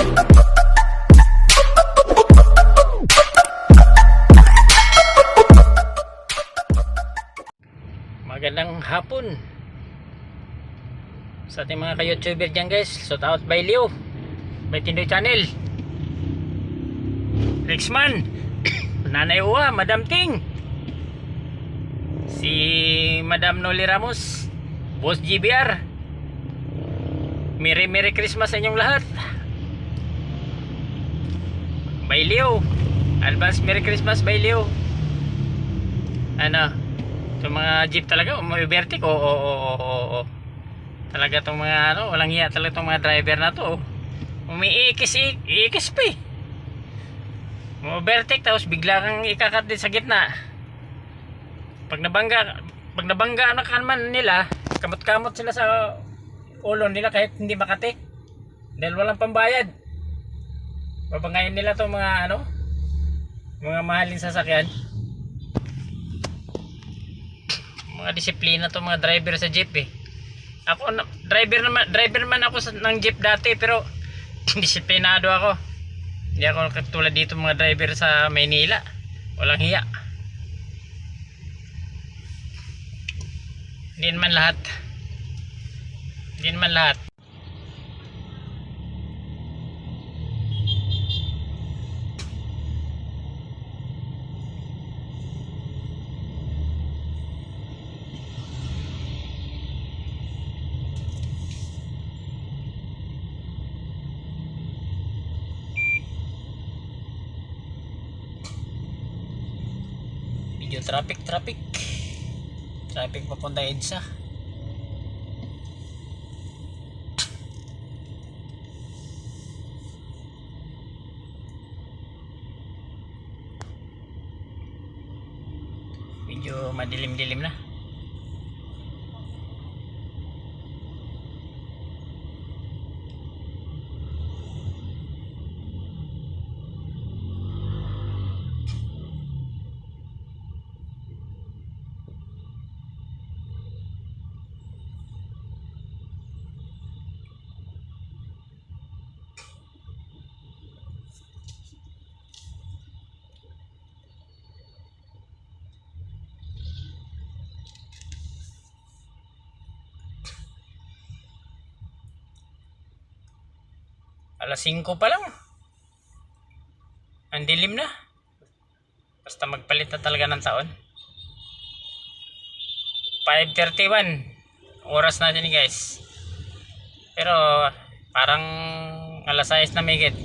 Magandang hapon sa ating mga ka-YouTuber dyan guys. Shout out by Leo, by Tindoy Channel, Rexman, Nanay Uwa, Madam Ting, si Madam Noli Ramos, Boss GBR. Merry Christmas sa inyong lahat. By Leo, advance Merry Christmas by Leo. Ano, itong mga jeep talaga umibertik. Oo. Talaga itong mga ano, walang hiya talaga itong mga driver na to. Umiikis pa eh. Umibertik tapos bigla kang ikakat din sa gitna. Pag nabangga na man nila, kamot-kamot sila sa ulo nila kahit hindi makati. Dahil walang pambayad. Babangayin nila itong mga ano, mga mahaling sasakyan. Mga disiplina to mga driver sa jeep eh. Ako driver naman ako ng jeep dati, pero disiplinado ako. Hindi ako katulad dito mga driver sa Maynila. Walang hiya. Hindi naman lahat. Medyo traffic papunta EDSA. Medyo madilim-dilim na. Alas 5 pa lang. Ang dilim na. Basta magpalit na talaga ng taon. 5:31 oras natin guys. Pero parang alas 6 na migit.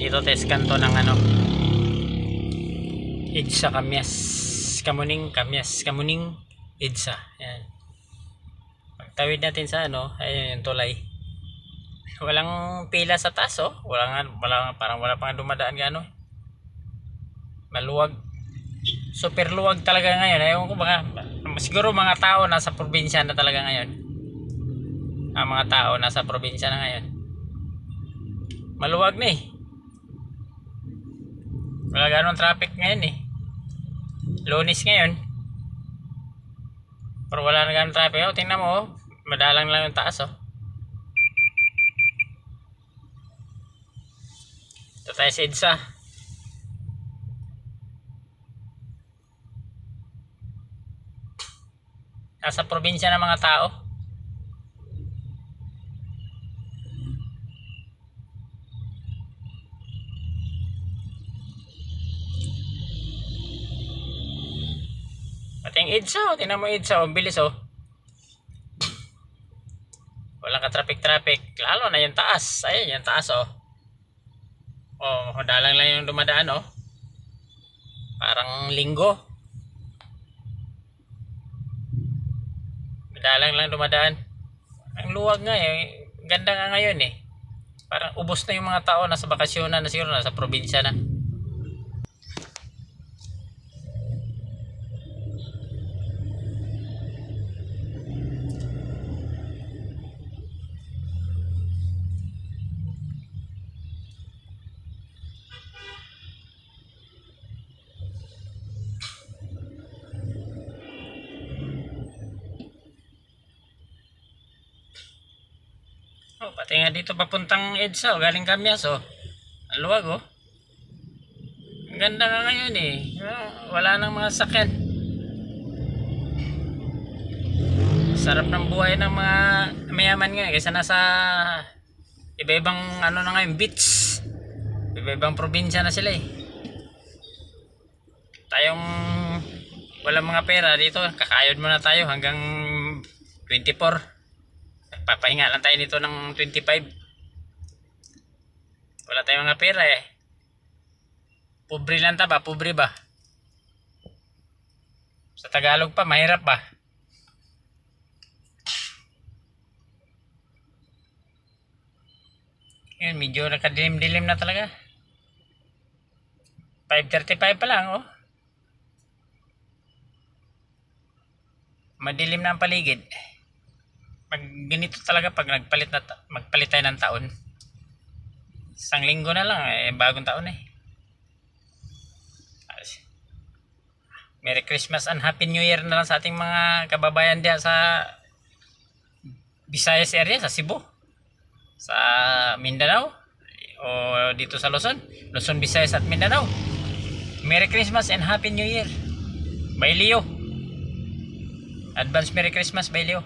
Dito test kanto ng ano, EDSA Kamuning EDSA. Yan. Pagtawid natin sa ano, ayun yung tulay. Walang pila sa taas oh. Parang wala pang dumadaan gaano. Maluwag. Super luwag talaga ngayon. Ayun ko baka siguro mga tao nasa probinsya na talaga ngayon. Ang mga tao nasa probinsya na ngayon. Maluwag na eh. Wala ganong traffic ngayon eh. Lunes ngayon. Pero wala na ganong traffic. Oh, tingnan mo oh. Madalang lang yung taas oh. Ito tayo sa EDSA. Nasa probinsya ng mga tao. Pati yung EDSA oh. Tingnan mo EDSA oh. Bilis oh. Walang ka-traffic. Lalo na yung taas. Ayun yung taas oh. Oh, madalang lang yung dumadaan oh. Parang linggo. Madalang lang dumadaan. Ang luwag nga eh. Ganda nga ngayon eh. Parang ubos na yung mga tao. Nasa bakasyonan na siguro. Nasa probinsya na. Oh, pati nga dito papuntang EDSA, oh, galing Kamyas, oh. Ang luwag, oh. Ang ganda nga ngayon, eh. Wala nang mga sakyan. Sarap ng buhay ng mga mayaman nga, kaysa nasa iba-ibang ano na ngayon, beach. Iba-ibang probinsya na sila, eh. Tayong walang mga pera dito, kakayod muna tayo hanggang 24. Papahinga lang tayo nito ng 25. Wala tayong mga pera, eh. Pobre lang ta ba? Pobre ba? Sa Tagalog pa, mahirap ba? Yun, medyo nakadilim-dilim na talaga. 5:35 pa lang, oh. Madilim na ang paligid. Pag ganito talaga pag magpalit tayo ng taon. Isang linggo na lang, eh, bagong taon, eh. Merry Christmas and Happy New Year na lang sa ating mga kababayan diyan sa Visayas area, sa Cebu, sa Mindanao, o dito sa Luzon, Visayas at Mindanao. Merry Christmas and Happy New Year. By Leo. Advance Merry Christmas by Leo.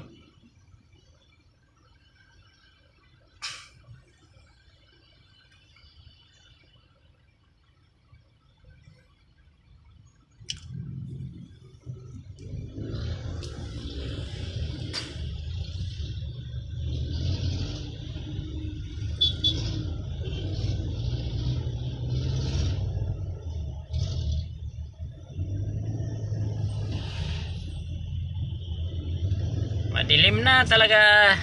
Madilim na talaga.